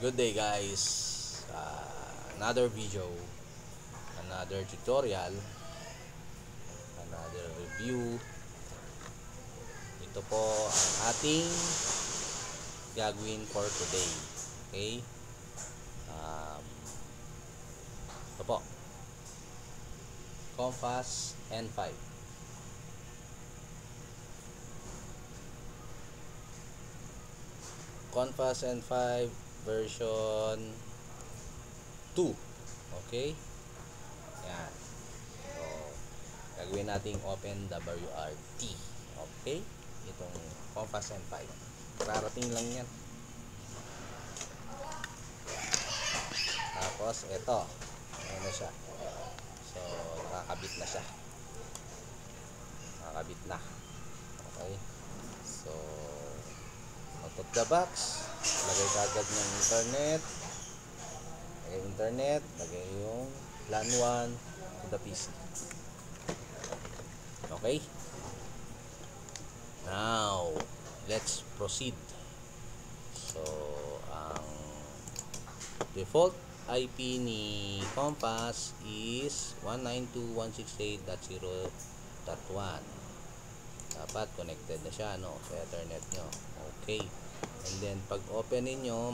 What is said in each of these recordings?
Good day guys. Another video, another tutorial, another review. Ito po ang ating gagawin for today. Okay? Um, ito po. Compass N5. Compass N5 version 2. Okay? Yan. So, gagawin nating open WRT. Okay? Itong Compass N5. Kararating lang yan. Tapos, ito. Ayan na siya. So, nakakabit na siya. Nakakabit na. Okay? So, out of the box, lagay kagad ng internet. Lagay yung LAN 1 to the PC. Okay? Now, let's proceed. So, ang default IP ni Compass is 192.168.0.1. Dapat connected na siya, no, sa Ethernet nyo. Okay. And then, pag open ninyo,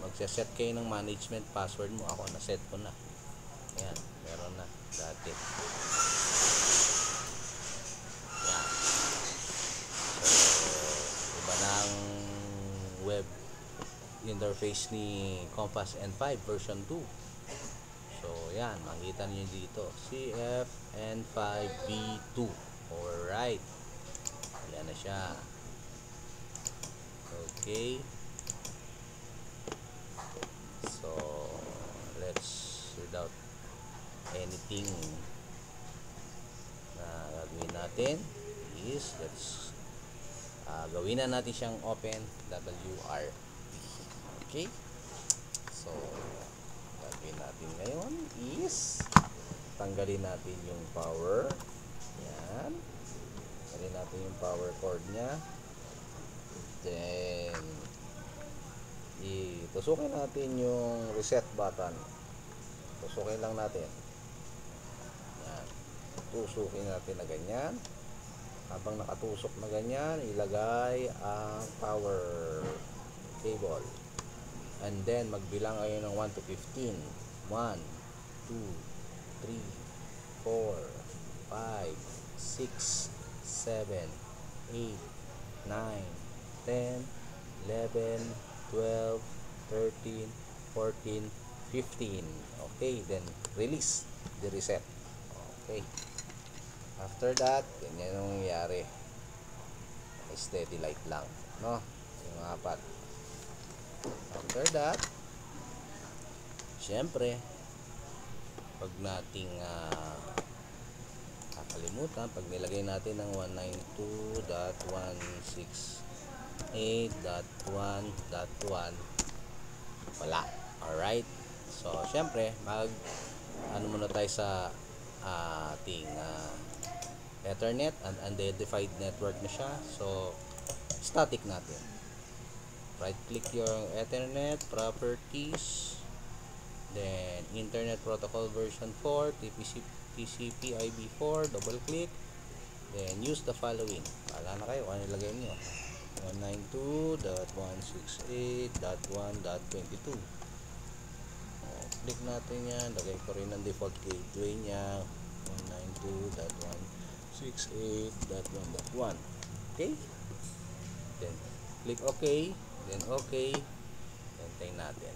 magsaset kayo ng management password mo. Ako, naset ko na. Ayan, meron na dati. Ayan. So, iba na ang web interface ni Compass N5 version 2. So, ayan, makikita niyo dito. CFN5V2. Alright. Ayan na siya. Okay. So, let's, without anything na gagawin natin is, let's gawin na natin siyang open WRT. Okay. So, gagawin natin ngayon is tanggalin natin yung power. Yan. Tanggalin natin yung power cord nya. Then, itusukin natin yung reset button. Tusukin lang natin. Yan. Tusukin natin na ganyan. Habang nakatusok na ganyan, ilagay ang power cable. And then, magbilang kayo ng 1 to 15. 1, 2, 3, 4, 5, 6, 7, 8, 9, 10, 11, 12, 13, 14, 15. Okay, then release the reset. Okay. After that, ganyan yung nangyayari. Steady light lang, no? Yung apat. After that, syempre, pag nating kakalimutan, pag nilagay natin ng 192.168.1.1, wala. Alright. So, syempre, ano muna tayo sa ating Ethernet, unidentified network na siya. So, static natin. Right click yung Ethernet properties, then Internet Protocol version 4, TCP/IP4, double click, then use the following. Pala na kayo kung ano ilagay nyo. 192.168.1.22. Click natin yan. Lagay ko rin ang default gateway nya, 192.168.1.1. Okay? Then, click OK. Then, OK. Then, tayo natin.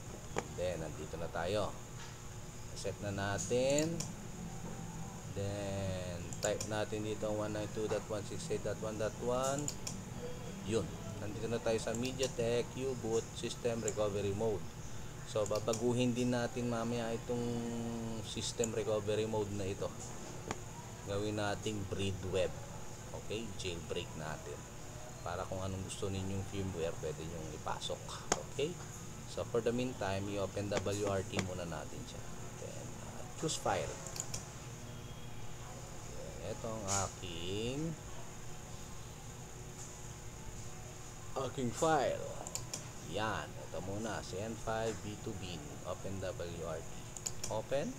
Then, nandito na tayo. Set na natin. Then, type natin dito 192.168.1.1. Yun. Nandito na tayo sa MediaTek U-Boot System Recovery Mode. So, babaguhin din natin mamaya itong System Recovery Mode na ito. Gawin nating breed web. Okay? Jailbreak natin. Para kung anong gusto ninyong firmware, pwede nyong ipasok. Okay? So, for the meantime, i-open WRT muna natin siya. Then, choose file. Ito ang aking file. Yan, ito muna si N5 B2B OpenWRT. Open,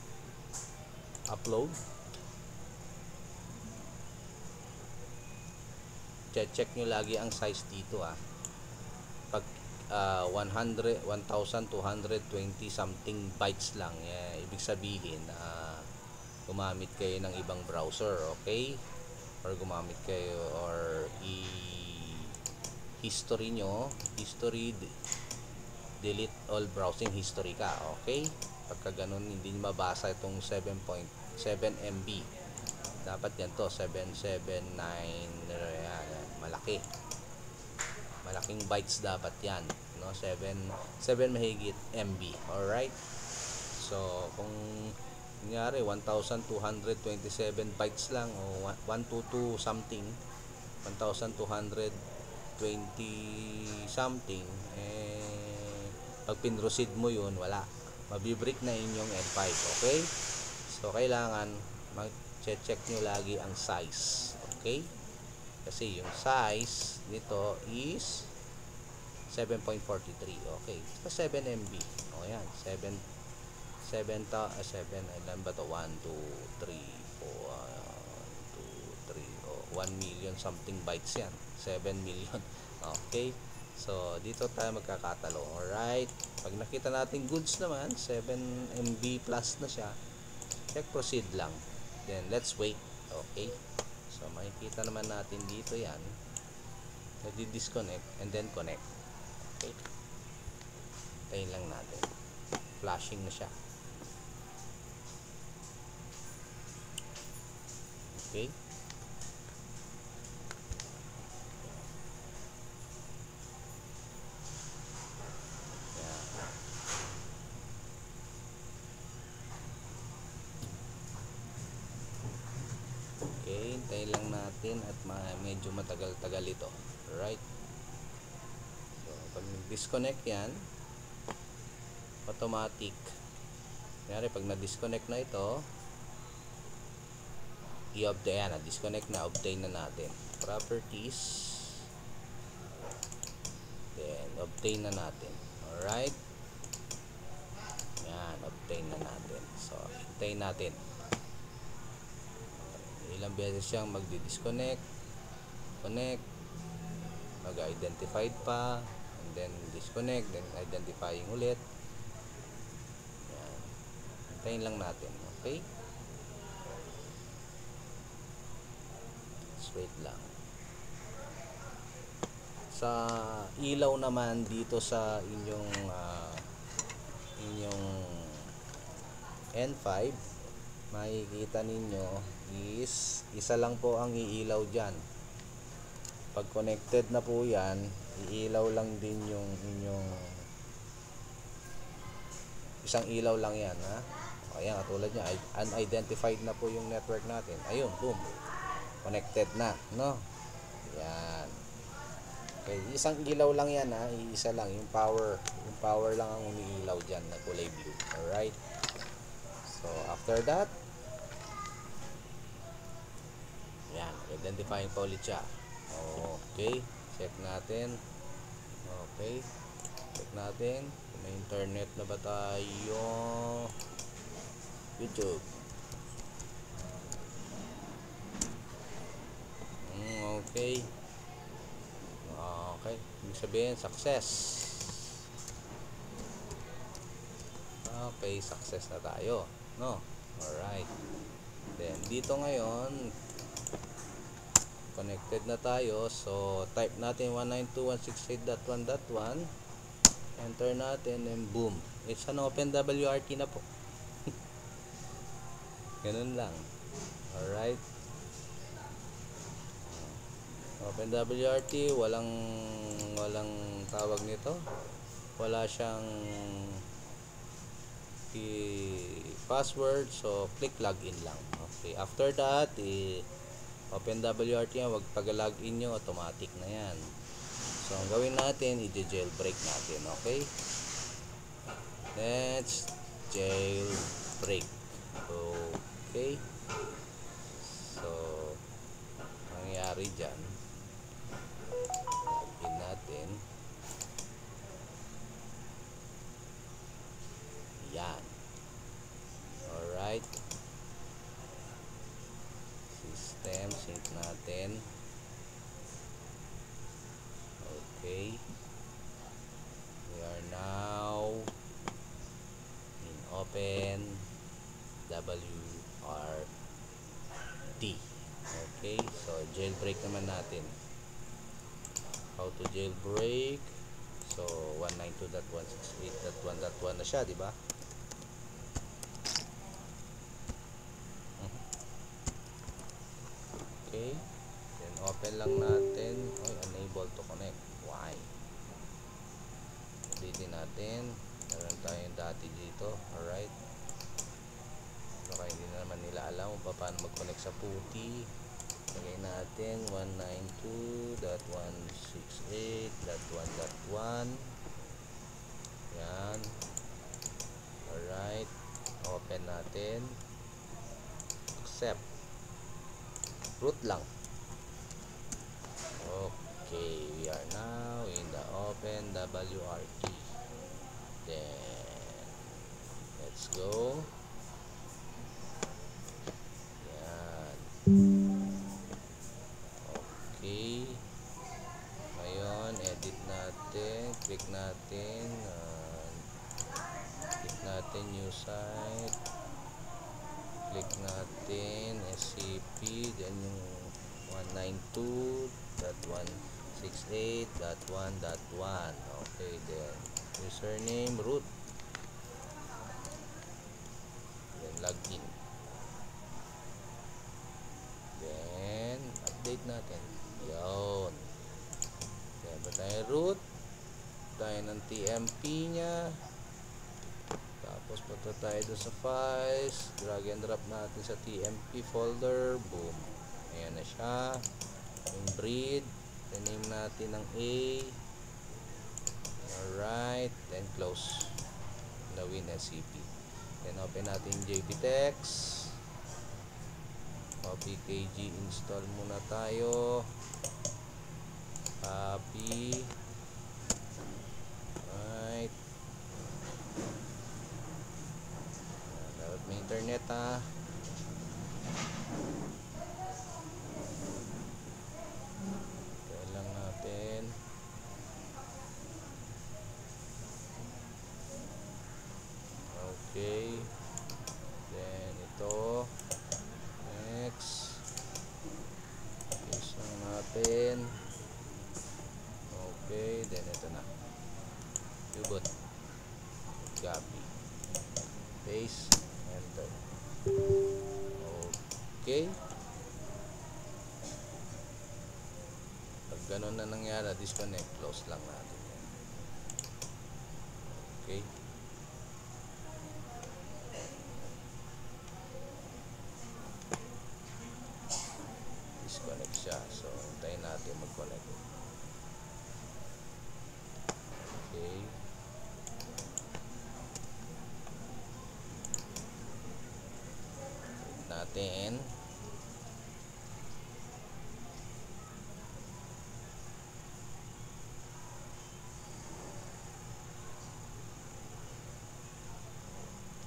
upload. Check nyo lagi ang size dito pag 1220 something bytes lang, ibig sabihin gumamit kayo ng ibang browser, okay, or gumamit kayo or history nyo, delete all browsing history ka, okay. Pagka ganun hindi mabasa itong 7.7 MB, dapat yan to 779, malaking bytes dapat yan, no? 7 mahigit MB. Alright, so kung kunyari 1227 bytes lang o 122 something, 1220 something, pag pinroceed mo yun, wala, mabibreak na inyong N5, okay. So kailangan mag-check nyo lagi ang size, okay, kasi yung size nito is 7.43, okay, so 7 MB, o yan, 7, ilan ba to, 1, 2, 3, 4, 1, 2, 3, 1 million something bytes yan, 7 million, okay. So dito tayo magkakatalo. Alright, pag nakita natin goods naman, 7 MB plus na siya, check proceed lang, then let's wait, okay. So makikita naman natin dito yan, nadi-disconnect and then connect, okay. Tayin lang natin, flashing na siya, okay. Okay, hintayin lang natin at medyo matagal-tagal ito. Alright. So, pag disconnect yan, automatic. Kanyari, pag na-disconnect na ito, i-obtain yan. Na-disconnect na, obtain na natin. Properties. Then, obtain na natin. Alright. Yan, obtain na natin. So, hintayin natin. Ilang beses siyang magdi-disconnect, connect, mag-identified pa, and then disconnect, then identifying ulit. Yan. Hintayin lang natin, okay? Just wait lang. Sa ilaw naman dito sa inyong N5, makikita ninyo is isa lang po ang iilaw dyan. Pag connected na po yan, iilaw lang din yung inyong isang ilaw lang yan, ayan, katulad nya, unidentified na po yung network natin. Ayun, boom, connected na, no? Yan. Okay, isang ilaw lang yan, iisa lang, yung power lang ang umiilaw dyan na kulay blue. Alright, so after that, yan, identifying pa ulit siya. Okay, check natin. Okay, check natin kung may internet na ba tayo. YouTube. Okay. Okay, ibig sabihin success. Okay, success na tayo, no? Alright, then dito ngayon connected na tayo, so type natin 192.168.1.1, enter natin, and boom, it's an OpenWRT na po. Ganun lang. Alright, OpenWRT, walang tawag nito, wala siyang password, so click login lang. Okay, after that, OpenWRT yan, wag pag-login nyo, automatic na yan. So ang gawin natin, i-jailbreak natin. Okay, let's jailbreak. Okay, so nangyari dyan, login natin, natin. Okay. We are now in open WRT. Okay, so jailbreak naman natin. How to jailbreak? So 192.168.1.1 na siya, di ba? Okay, then open lang natin. Oy, unable to connect. Why? Ulitin natin. Meron tayong dati dito. Alright, baka hindi na naman nila alam kung paano mag-connect sa puti. Lagay natin 192.168.1.1. Yan. Alright, open natin. Accept. Root lang. Okay, we are now in the open WRT. Then let's go. Yan. Okay, ngayon edit natin, click natin new site, click natin SCP, then yung 192.168.1.1. okay, then username root, then login, then update natin. Yun, then ba tayo root, tayo ng TMP nya, tapos punta tayo doon sa files, drag and drop natin sa TMP folder. Boom, ayan na siya. Yung breed, name natin ng A. Alright, then close the WinSCP. Then open natin JPText, copy KG, install muna tayo, copy. Alright, dapat may internet ha. Try lang natin. Okay, then ito next, paste lang natin. Okay, then ito na, U-boot, copy, paste, enter. Okay, pag ganun na nangyari, disconnect, close lang natin. Okay, disconnect siya, so hintayin natin mag-connect. Okay, click natin.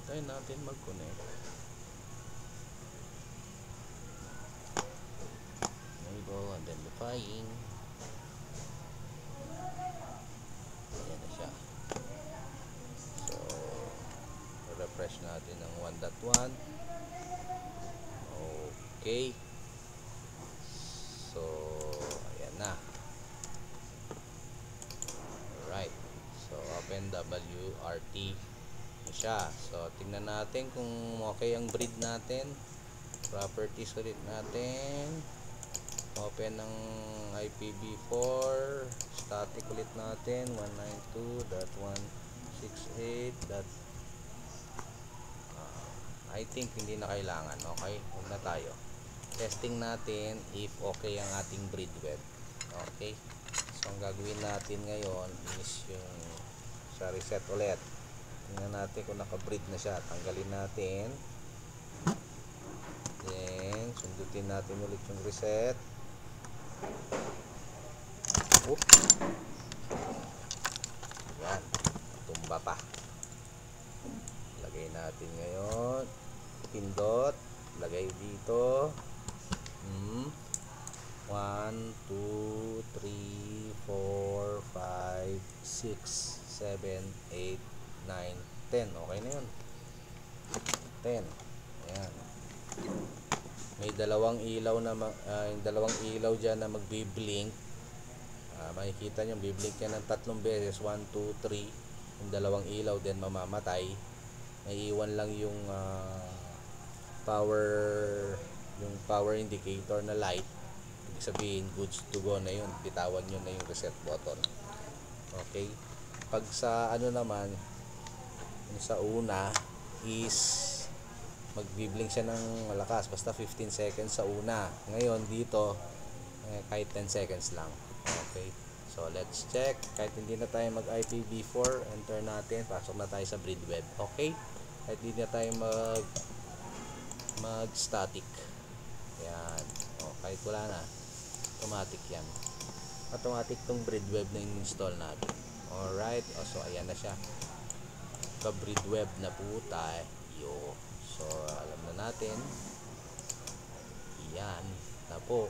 Hintayin natin mag-connect. Enable identifying. Ayan na siya. So refresh natin ng 1.1. Okay, so ayan na. Alright, so open WRT na siya. So tingnan natin kung okay ang breed natin. Properties ulit natin. Open ng IPv4, static ulit natin 192.168. I think hindi na kailangan. Okay, huwag na tayo. Testing natin if okay ang ating breed web. Okay, so ang gagawin natin ngayon is yung sa reset ulit. Tingnan natin kung naka-breed na siya. Tanggalin natin, then sundutin natin ulit yung reset. Oops, yan, tumba pa. Lagay natin ngayon, pindot, lagay dito. 1, 2, 3, 4, 5, 6, 7, 8, 9, 10. Okay na yun. 10. Ayan. May dalawang ilaw na yung dalawang ilaw dyan na magbi-blink. Makikita nyo, biblink yan ng 3 beses. 1, 2, 3. Yung dalawang ilaw din mamamatay. Naiiwan lang yung power indicator na light. Ibig sabihin, goods to go na yun. Bitawan nyo na yung reset button. Okay. Pag sa ano naman, yung sa una is magbiblink siya ng malakas, basta 15 seconds sa una. Ngayon dito kahit 10 seconds lang. Okay, so let's check. Kahit hindi na tayo mag IPv4, enter natin, pasok na tayo sa BreedWeb. Okay, kahit hindi na tayo mag static. Yan, kahit wala na, automatic yan. Automatic tong BreedWeb na install natin. Alright, so ayan na siya, ka BreedWeb na po tayo. So, alam na natin. Yan na po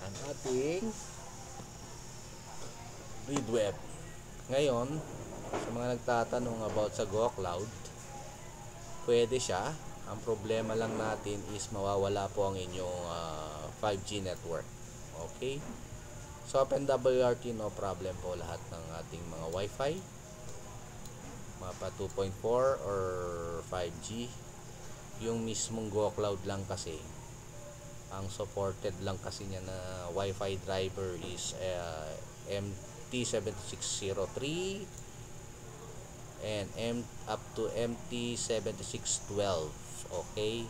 ang ating BreedWeb. Ngayon, sa mga nagtatanong about sa GoCloud, pwede siya. Ang problema lang natin is mawawala po ang inyong 5G network. Okay? So, OpenWRT, no problem po lahat ng ating mga Wi-Fi. Mapa 2.4 or 5G. Yung mismong GoCloud lang kasi, ang supported lang kasi niya na Wi-Fi driver is MT7603 and up to MT7612. Okay,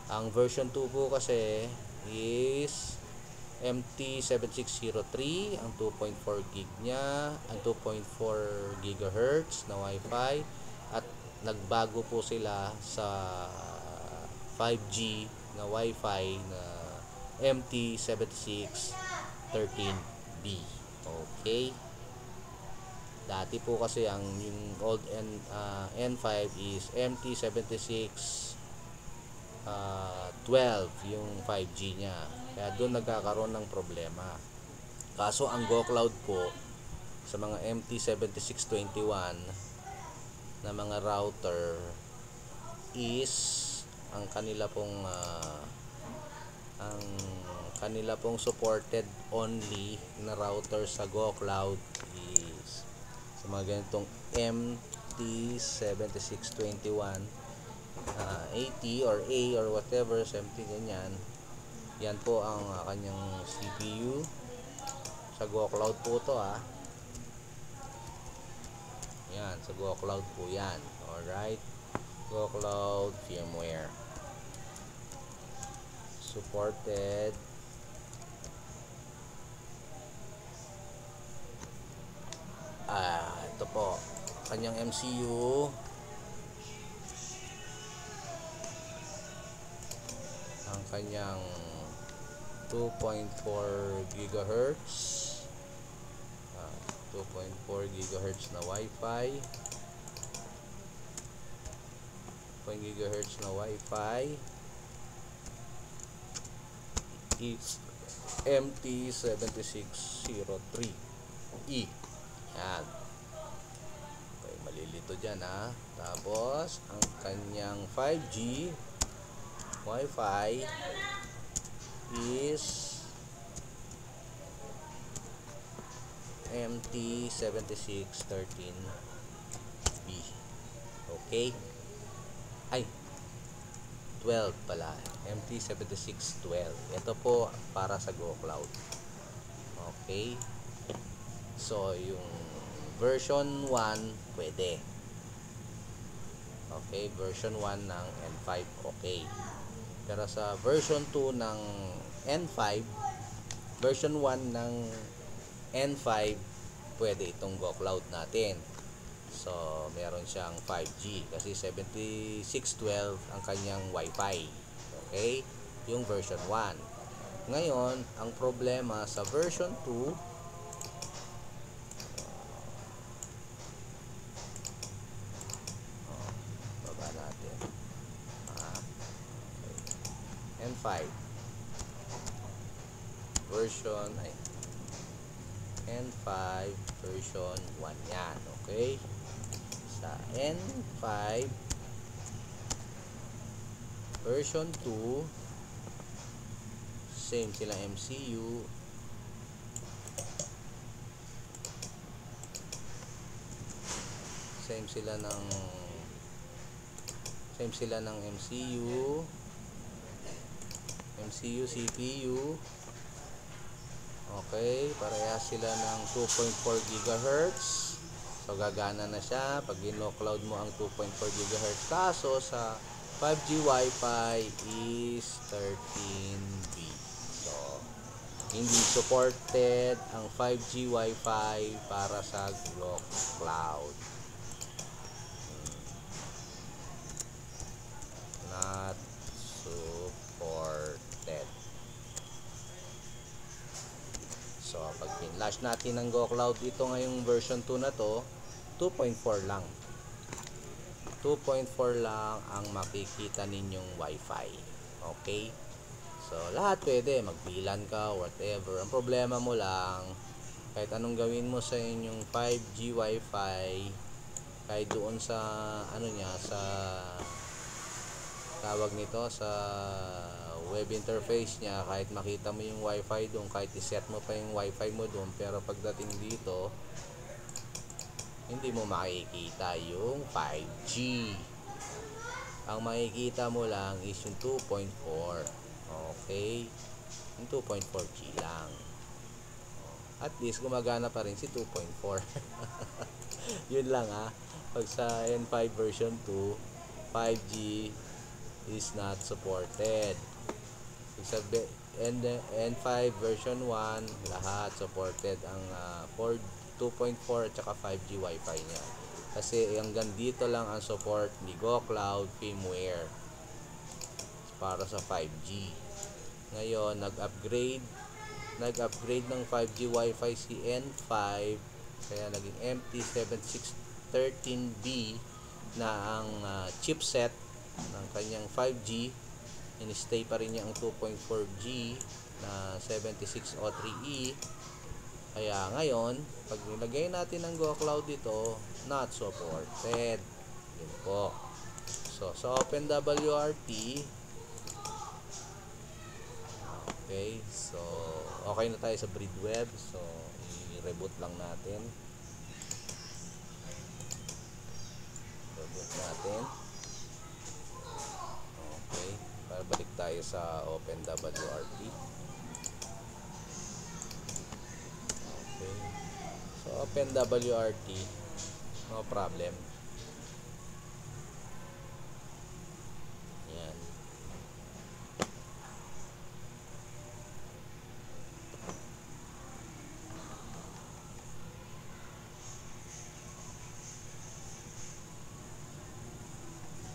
ang version 2 po kasi is MT7603, ang 2.4 gig niya, ang 2.4 gigahertz na Wi-Fi, at nagbago po sila sa 5G na Wi-Fi na MT7613B. Okay, dati po kasi ang yung old N5 is MT7612 yung 5G nya, kaya doon nagkakaroon ng problema. Kaso ang GoCloud po sa mga MT7621 na mga router is ang kanila pong supported only na router sa GoCloud is sa mga ganitong MT7621 80 or A or whatever, something ganyan. Yan po ang kanyang CPU sa GoCloud po to yan, sa GoCloud po yan. Alright, GoCloud firmware supported. Ito po kanyang MCU. Ang kanyang 2.4 gigahertz 2.4 gigahertz na Wi-Fi, 2 gigahertz na Wi-Fi is MT7603E. Yan. Okay, malilito dyan Tapos ang kanyang 5G Wi-Fi is MT7613B. Okay, ay 12 pala, MT7612. Ito po para sa GoCloud. Okay, so yung version 1 pwede. Okay, version 1 ng N5 okay. Pero sa version 2 ng N5, version 1 ng N5, pwede itong GoCloud natin. So, meron siyang 5G kasi 7612 ang kanyang Wi-Fi. Okay? Yung version 1. Ngayon, ang problema sa version 2, baba natin. N5. version ay N5 version 1 yan. Okay, sa N5 version 2 same sila MCU, same sila ng MCU, CPU. Okay, parehas sila ng 2.4 GHz. So gagana na siya pag gino-cloud mo ang 2.4 GHz. Kaso sa 5G Wi-Fi is 13B. So hindi supported ang 5G Wi-Fi para sa Google Cloud. Not supported. So, pag pinlash natin ng Go Cloud ito ngayong version 2 na to, 2.4 lang. 2.4 lang ang makikita ninyong Wi-Fi. Okay? So, lahat pwede. Mag-VLAN ka, whatever. Ang problema mo lang, kahit anong gawin mo sa inyong 5G Wi-Fi, kahit doon sa, sa tawag nito, sa web interface niya, kahit makita mo yung Wi-Fi doon, kahit iset mo pa yung Wi-Fi mo doon, pero pagdating dito hindi mo makikita yung 5G. Ang makikita mo lang is yung 2.4. Okay, yung 2.4G lang. At least gumagana pa rin si 2.4. Yun lang pag sa N5 version 2, 5G is not supported. N5 version 1, lahat supported ang 2.4 at saka 5G Wi-Fi niya. Kasi hanggang dito lang ang support ni Go Cloud firmware para sa 5G. Ngayon, nag-upgrade ng 5G Wi-Fi si N5, kaya naging MT7613B na ang chipset ng kanyang 5G. In-stay pa rin niya ang 2.4G na 7603E. Kaya ngayon, pag nilagay natin ang Go Cloud dito, not supported. Yun po. So, sa OpenWRT, okay, so okay na tayo sa Breedweb. So, i-reboot lang natin. Reboot natin. Okay, para balik tayo sa OpenWRT. Okay, so OpenWRT, no problem. Yan.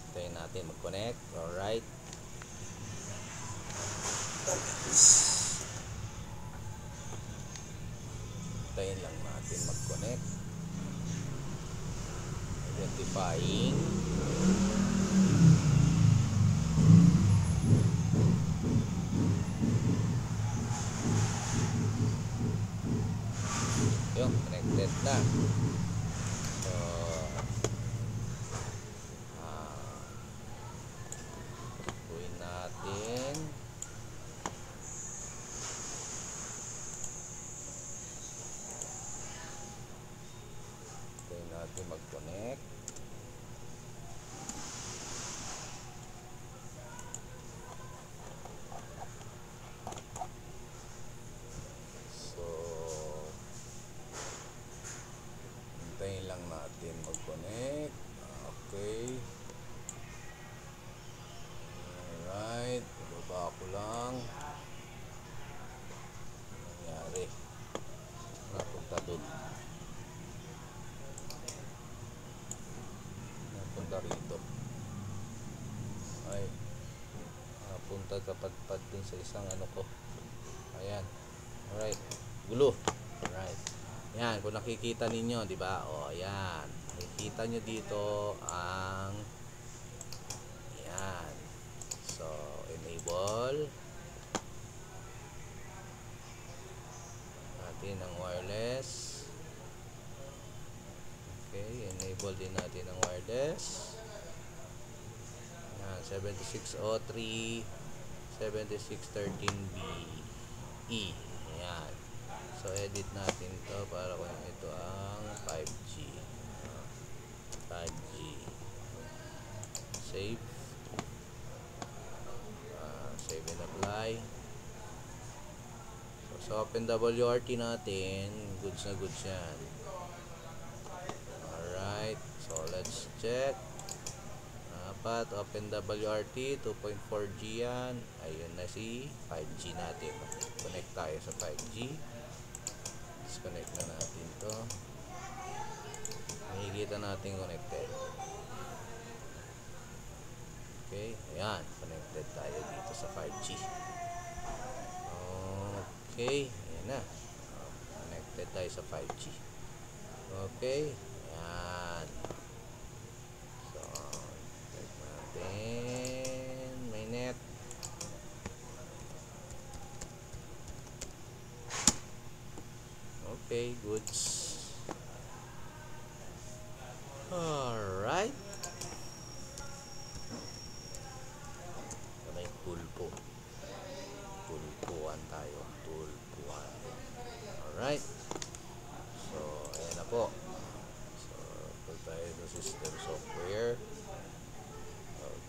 Hintayin natin mag-connect. Alright. Hintayin lang natin mag-connect. Identifying. Yung connected na. So, buuin natin. Hintayin natin mag-connect. Hintayin lang natin mag-connect. Okay. Alright. Ibaba ko lang. Nangyari. Napunta dun. Napunta rito. Ay. Napunta kapad-pad dun sa isang ko. Ayan. Alright. Gulo. Alright. Yan, kung nakikita ninyo, di ba? O, ayan. Nakikita nyo dito ang yan. So, enable. natin ang wireless. Okay, enable din natin ang wireless. Yan, 7603 7613B E. Yan. So edit natin to para kung ito ang 5G. 5G. Save. Save and apply. So open WRT natin, goods na goods yan. Alright, so let's check. Dapat open WRT 2.4G yan. Ayun na si 5G natin. Connect tayo sa 5G. Disconnect na natin to. Makikita natin connected. Okay, ayan, connected tayo dito sa 5G. Okay, ayan na. Connected tayo sa 5G. Okay, ayan. So, check natin. May net. Okay, goods. Alright. May pulpo. Tulpuan tayo. Tulpuan. Alright. So, ayan na po. So, pag tayo sa system software.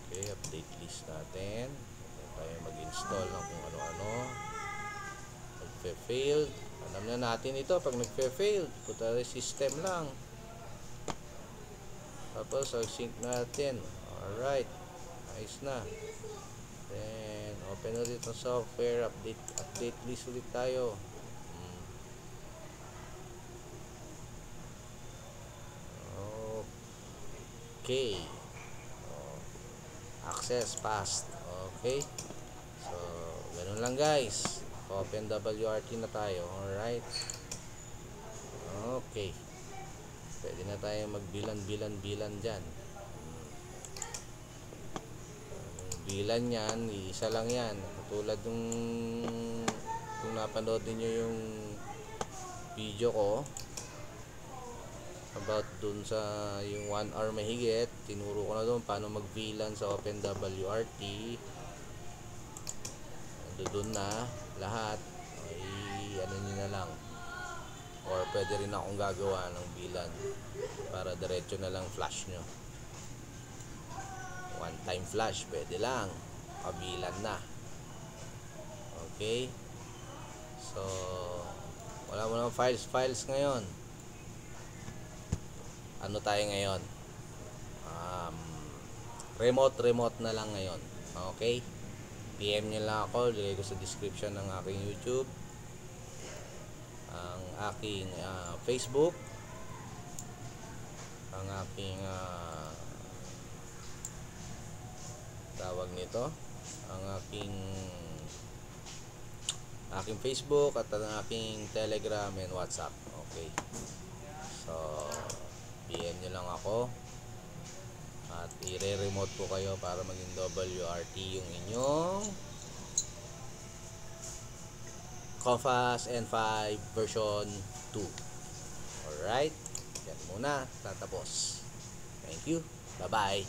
Okay, update list natin. Ayan tayo mag-install ng kung ano-ano. Nagfe-failed. Alam na natin ito pag nagfe-failed. Punta tayo system lang. Tapos, sync natin. Alright. Nice na. Then, open ulit ang software, update list ulit tayo. Okay. Access passed. Okay. So, ganun lang guys. Open WRT na tayo. Alright. Okay. Pwede na tayo magbilan dyan. Bilan yan, isa lang yan. Katulad nung kung napanood niyo yung video ko about dun sa yung 1 hour mahigit, tinuro ko na doon paano mag-VLAN sa OpenWRT. Doon na lahat. Ay ano niyo na lang. Or pwede rin akong gagawa ng VLAN para diretso na lang flash nyo. One time flash, pwede lang. Kabilan na. Okay. So, wala mo ng files ngayon. Ano tayo ngayon? Remote na lang ngayon. Okay. PM nyo lang ako. Lagay ko sa description ng aking YouTube. Ang aking Facebook. Ang aking tawag nito, ang aking Facebook at ang aking Telegram and WhatsApp. Okay. So, PM nyo lang ako at i-remote ko kayo para maging WRT yung inyong Confas N5 version 2. Alright. Yan muna. Tatapos. Thank you. Bye-bye.